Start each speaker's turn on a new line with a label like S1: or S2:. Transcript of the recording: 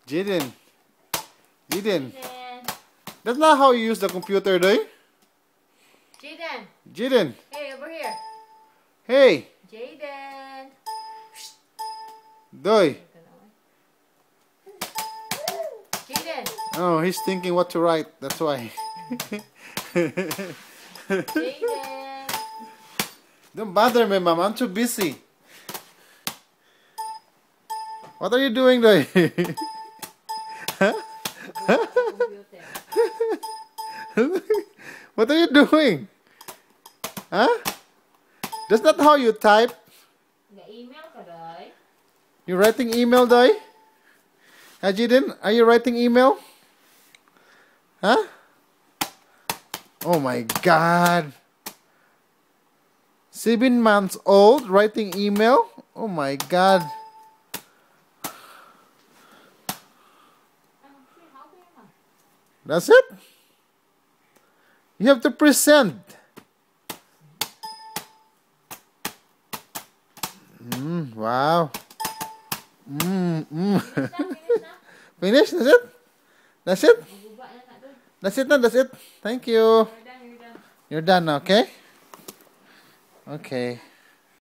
S1: Jaden. Jaden. That's not how you use the computer, Doy.
S2: Jaden.
S1: Jaden.
S2: Hey, over here.
S1: Hey.
S2: Jaden.
S1: Doy.
S2: Jaden.
S1: Oh, he's thinking what to write. That's why.
S2: Jaden.
S1: Don't bother me, Mom. I'm too busy. What are you doing, Doy? Huh? What are you doing? Huh? That's not how you type.
S2: Email ka, Doy?
S1: You writing email, Doy? Jaden, are you writing email? Huh? Oh my God. 7 months old writing email? Oh my God. That's it? You have to present. Wow. Finish? That's it? That's it? That's it. That's it. Thank you.
S2: You're done.
S1: You're done, okay? Okay.